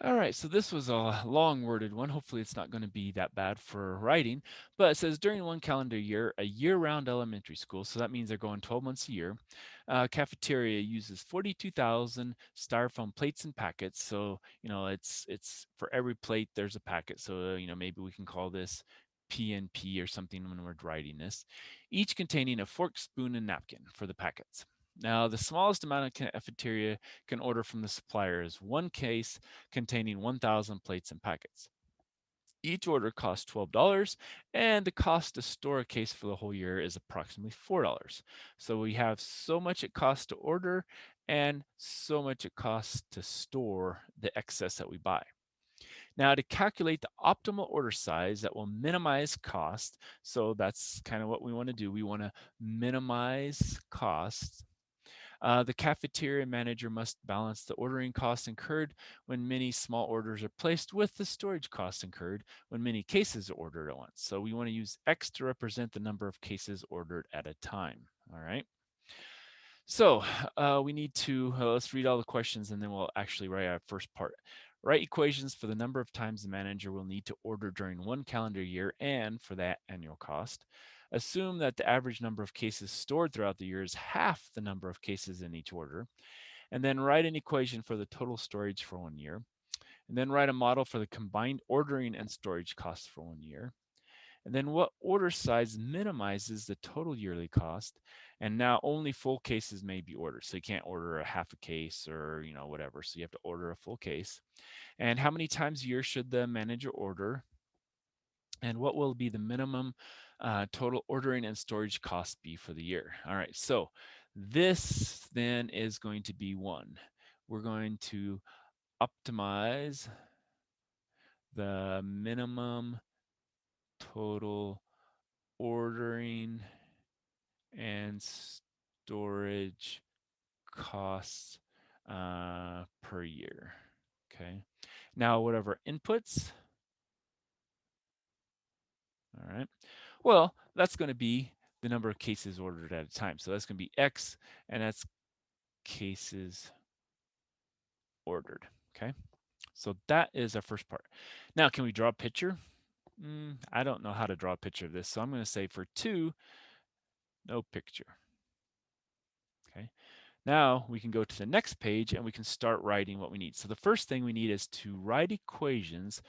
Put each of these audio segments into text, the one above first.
All right, so this was a long worded one. Hopefully, it's not going to be that bad for writing. But it says during one calendar year, a year round elementary school, so that means they're going 12 months a year, cafeteria uses 42,000 styrofoam plates and packets. So, it's for every plate, there's a packet. So, maybe we can call this PNP or something when we're writing this, each containing a fork, spoon, and napkin for the packets. Now, the smallest amount of cafeteria can order from the supplier is one case containing 1,000 plates and packets. Each order costs $12, and the cost to store a case for the whole year is approximately $4. So we have so much it costs to order and so much it costs to store the excess that we buy. Now, to calculate the optimal order size that will minimize cost, so that's kind of what we want to do. We want to minimize costs. The cafeteria manager must balance the ordering costs incurred when many small orders are placed with the storage costs incurred when many cases are ordered at once. So we want to use X to represent the number of cases ordered at a time. All right. So we need to, let's read all the questions and then we'll actually write our first part. Write equations for the number of times the manager will need to order during one calendar year and for that annual cost. Assume that the average number of cases stored throughout the year is half the number of cases in each order. And then write an equation for the total storage for 1 year. And then write a model for the combined ordering and storage costs for 1 year. And then what order size minimizes the total yearly cost? And now only full cases may be ordered. So you can't order a half a case or, whatever. So you have to order a full case. And how many times a year should the manager order? And what will be the minimum total ordering and storage cost be for the year? All right, so this then is going to be one. We're going to optimize the minimum total ordering and storage costs per year. Okay. Now, whatever inputs, all right. Well, that's going to be the number of cases ordered at a time. So that's going to be X, and that's cases ordered. Okay. So that is our first part. Now, can we draw a picture? I don't know how to draw a picture of this. So I'm going to say for 2, no picture. Okay. Now we can go to the next page and we can start writing what we need. So the first thing we need is to write equations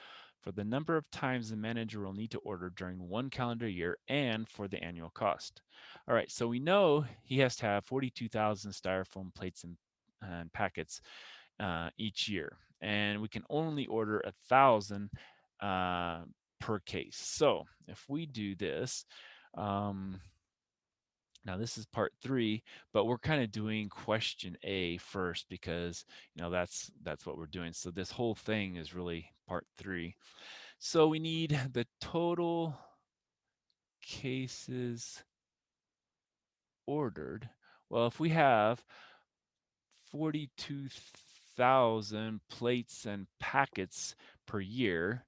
for the number of times the manager will need to order during one calendar year and for the annual cost. All right, so we know he has to have 42,000 styrofoam plates and packets each year, and we can only order 1,000 per case. So if we do this, um, now this is part 3, but we're kind of doing question A first because that's what we're doing. So this whole thing is really part 3. So we need the total cases ordered. Well, if we have 42,000 plates and packets per year,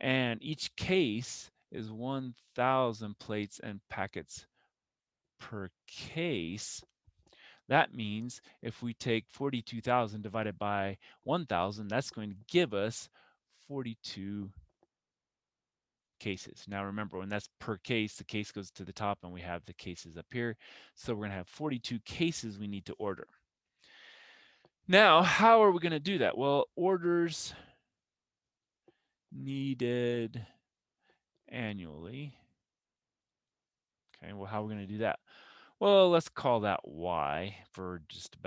and each case is 1,000 plates and packets per case. That means if we take 42,000 divided by 1,000, that's going to give us 42 cases. Now remember, when that's per case, the case goes to the top and we have the cases up here. So we're going to have 42 cases we need to order. Now, how are we going to do that? Well, orders needed annually. Okay, well, how are we going to do that? Well, let's call that Y for just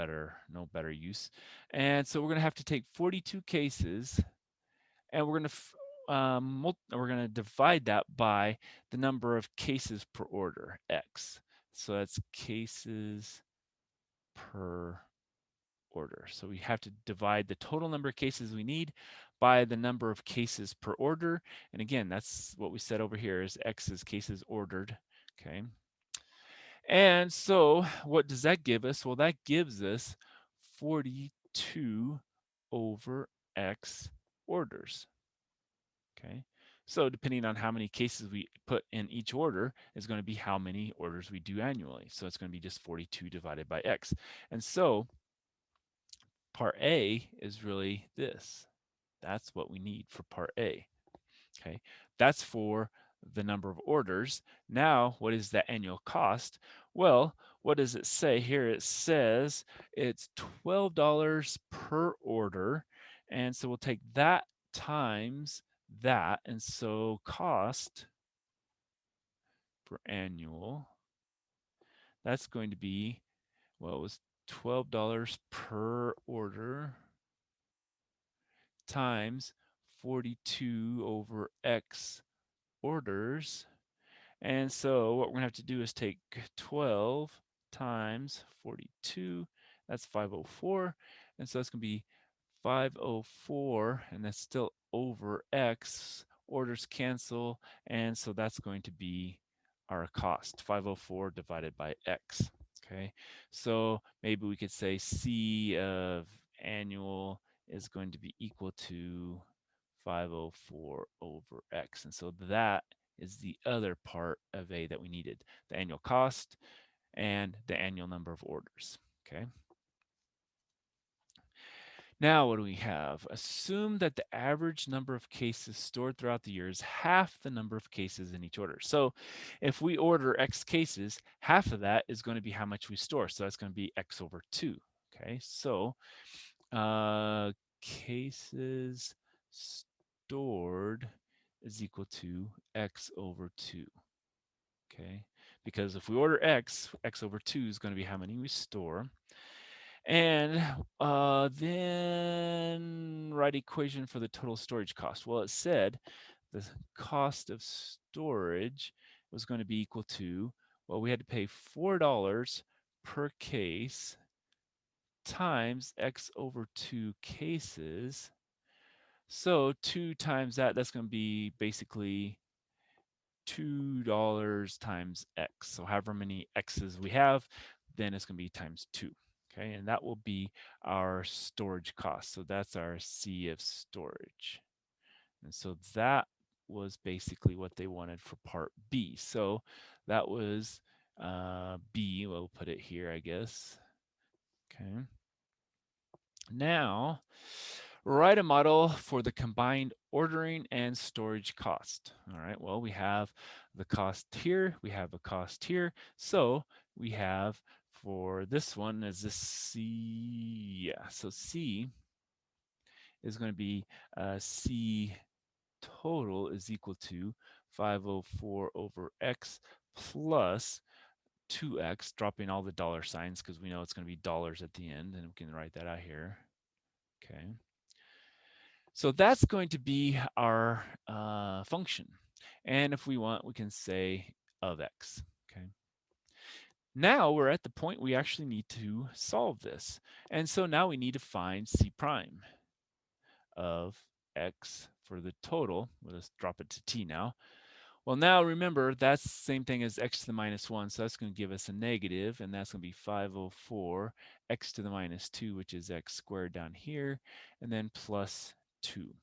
no better use. And so we're going to have to take 42 cases and we're going to divide that by the number of cases per order, X. So that's cases per order. So we have to divide the total number of cases we need by the number of cases per order. And again, that's what we said over here is X is cases ordered. Okay. And so what does that give us? Well, that gives us 42 over X orders. Okay. So depending on how many cases we put in each order is going to be how many orders we do annually. So it's going to be just 42 divided by X. And so part A is really this. That's what we need for part A. Okay, that's for the number of orders. Now, what is the annual cost? Well, what does it say here? It says it's $12 per order. And so we'll take that times that. And so cost for annual, that's going to be, well, it was $12 per order times 42 over X orders. And so what we're going to have to do is take 12 times 42. That's 504. And so that's going to be 504, and that's still over X. Orders cancel, and so that's going to be our cost, 504 divided by X. Okay, so maybe we could say C of annual is going to be equal to 504 over X. And so that is the other part of A that we needed, the annual cost and the annual number of orders. Okay. Now, what do we have? Assume that the average number of cases stored throughout the year is half the number of cases in each order. So if we order X cases, half of that is going to be how much we store. So that's going to be X over 2. Okay, so cases stored is equal to X over 2. Okay, because if we order X, X over 2 is going to be how many we store. And then write equation for the total storage cost. Well, it said the cost of storage was going to be equal to, well, we had to pay $4 per case times X over 2 cases. So 2 times that, that's going to be basically $2 times X. So however many X's we have, then it's going to be times 2. Okay, and that will be our storage cost. So that's our C of storage. And so that was basically what they wanted for part B. So that was B. We'll put it here, I guess. Okay. Now, write a model for the combined ordering and storage cost. All right, well, we have the cost here, we have a cost here. So we have for this one is this C, yeah, so C is going to be C total is equal to 504 over X plus 2X, dropping all the dollar signs because we know it's going to be dollars at the end, and we can write that out here. Okay. So that's going to be our function. And if we want, we can say of X. Okay. Now we're at the point we actually need to solve this. And so now we need to find C prime of X for the total. We'll just drop it to T now. Well, now remember, that's the same thing as X to the minus 1. So that's going to give us a negative, and that's going to be 504 X to the minus 2, which is X squared down here, and then plus 2.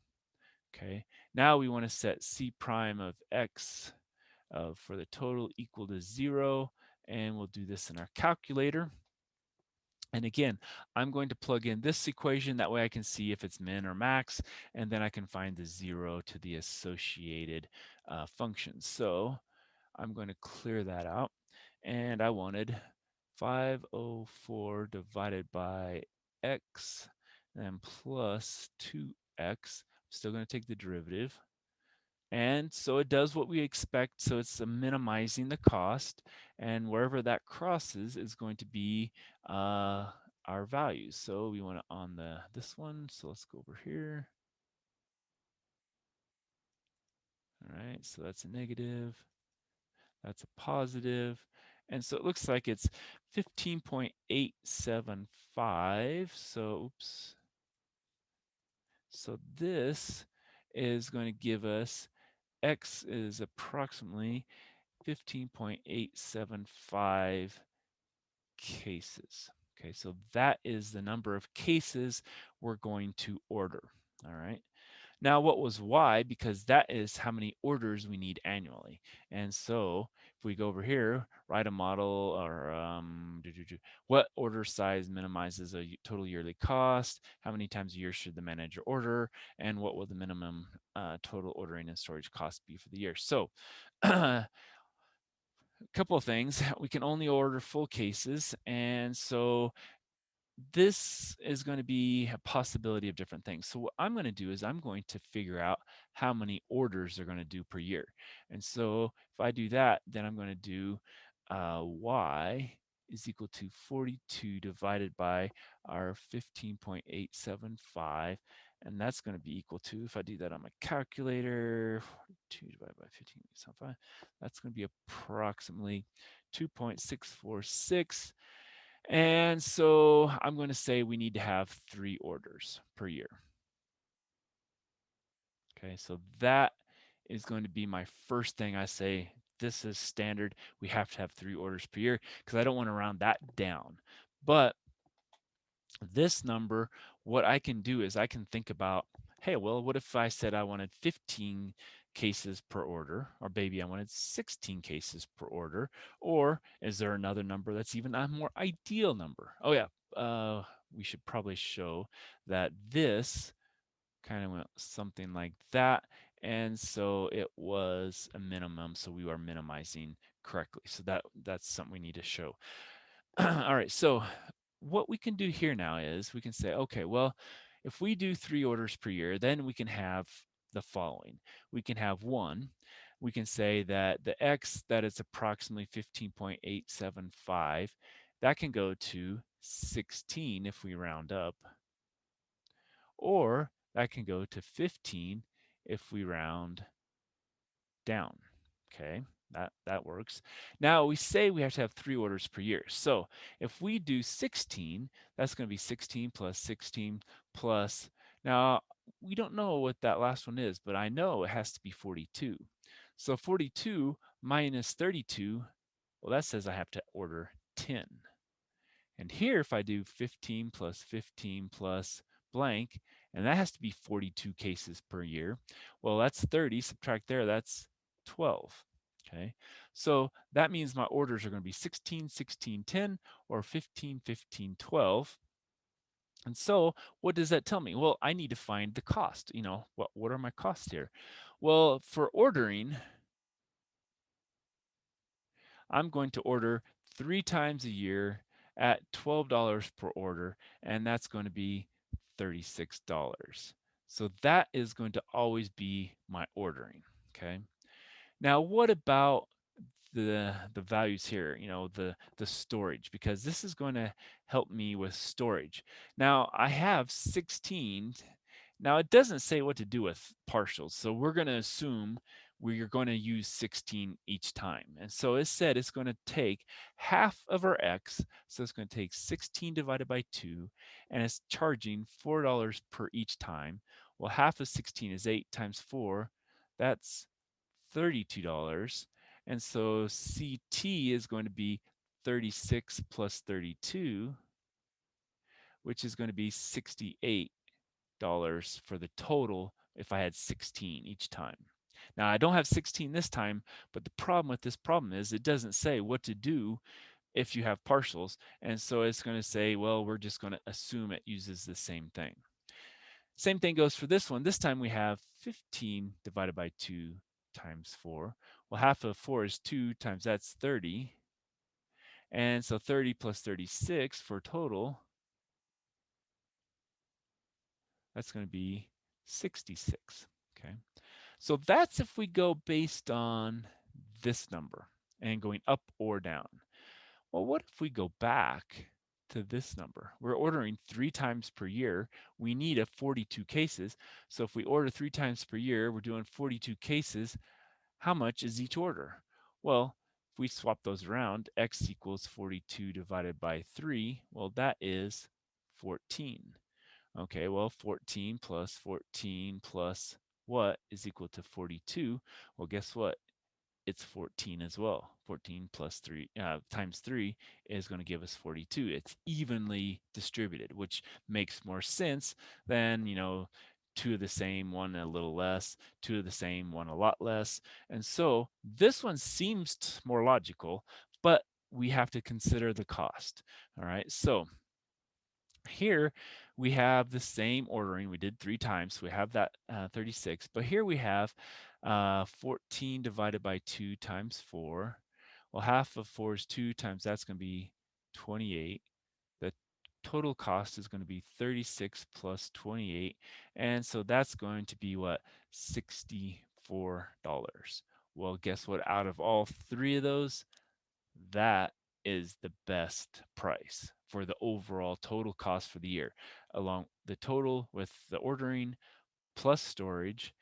Okay, now we want to set C prime of X for the total equal to 0, and we'll do this in our calculator. And again, I'm going to plug in this equation. That way I can see if it's min or max, and then I can find the 0 to the associated function. So I'm going to clear that out. And I wanted 504 divided by X and plus 2X. I'm still going to take the derivative. And so it does what we expect. So it's minimizing the cost. And wherever that crosses is going to be our values. So we want to on this one. So let's go over here. All right, so that's a negative. That's a positive. And so it looks like it's 15.875. So, oops. So this is going to give us X is approximately 15.875 cases. Okay, so that is the number of cases we're going to order. All right. Now, what was y? Because that is how many orders we need annually. And so if we go over here, write a model or what order size minimizes a total yearly cost, how many times a year should the manager order, and what will the minimum total ordering and storage cost be for the year. So a couple of things. We can only order full cases. And so this is going to be a possibility of different things. So what I'm going to do is I'm going to figure out how many orders they're going to do per year. And so if I do that, then I'm going to do y is equal to 42 divided by our 15.875. And that's going to be equal to, if I do that on my calculator, 42 divided by 15.875, that's going to be approximately 2.646. And so I'm going to say we need to have 3 orders per year. Okay, so that is going to be my first thing I say. This is standard. We have to have 3 orders per year because I don't want to round that down. But this number, what I can do is I can think about, hey, well, what if I said I wanted 15 cases per order, or maybe I wanted 16 cases per order, or is there another number that's even a more ideal number? Oh yeah, we should probably show that this kind of went something like that, and so it was a minimum, so we are minimizing correctly. So that's something we need to show. All right, so what we can do here now is we can say, okay, well, if we do 3 orders per year, then we can have the following. We can have 1. We can say that the x, that is approximately 15.875, that can go to 16 if we round up, or that can go to 15 if we round down. Okay, that works. Now we say we have to have 3 orders per year. So if we do 16, that's going to be 16 plus 16 plus. Now we don't know what that last one is, but I know it has to be 42. So 42 minus 32, well, that says I have to order 10. And here, if I do 15 plus blank, and that has to be 42 cases per year, well, that's 30, subtract there, that's 12. Okay, so that means my orders are going to be 16, 16, 10, or 15, 15, 12. And so what does that tell me? Well, I need to find the cost. You know, what are my costs here? Well, for ordering, I'm going to order 3 times a year at $12 per order, and that's going to be $36. So that is going to always be my ordering, okay? Now, what about the values here, you know, the storage, because this is going to help me with storage. Now, I have 16. Now, it doesn't say what to do with partials, so we're going to assume we're going to use 16 each time. And so it said it's going to take half of our x, so it's going to take 16 divided by 2, and it's charging $4 per each time. Well, half of 16 is 8 times 4, that's $32. And so CT is going to be 36 plus 32, which is going to be $68 for the total if I had 16 each time. Now, I don't have 16 this time, but the problem with this problem is it doesn't say what to do if you have partials. And so it's going to say, well, we're just going to assume it uses the same thing. Same thing goes for this one. This time we have 15 divided by 2 times 4. Well, half of 4 is 2 times that's 30. And so 30 plus 36 for total, that's going to be 66. Okay. So that's if we go based on this number and going up or down. Well, what if we go back to this number? We're ordering 3 times per year. We need a 42 cases. So if we order 3 times per year, we're doing 42 cases. How much is each order? Well, if we swap those around, x equals 42 divided by 3, well, that is 14. Okay, well, 14 plus what is equal to 42? Well, guess what? It's 14 as well. 14 plus 3 times 3 is going to give us 42. It's evenly distributed, which makes more sense than, you know, two of the same, one a little less, two of the same, one a lot less. And so this one seems more logical, but we have to consider the cost. All right, so here we have the same ordering. We did 3 times, so we have that 36. But here we have 14 divided by 2 times 4. Well, half of 4 is 2 times that's going to be 28. The total cost is going to be 36 plus 28. And so that's going to be what? $64. Well, guess what? Out of all 3 of those, that is the best price for the overall total cost for the year, along the total with the ordering plus storage.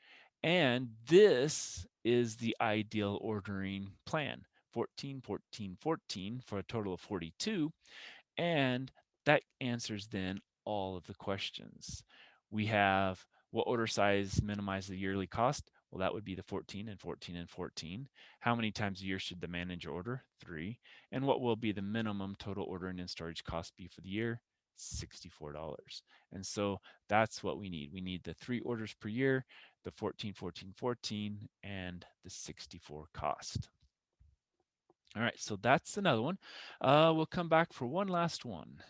And this is the ideal ordering plan: 14, 14, 14 for a total of 42. And that answers then all of the questions. We have what order size minimize the yearly cost? Well, that would be the 14 and 14 and 14. How many times a year should the manager order? 3. And what will be the minimum total ordering and storage cost be for the year? $64. And so that's what we need. We need the 3 orders per year, the 14, 14, 14, and the 64 cost. All right, so that's another one. We'll come back for one last one.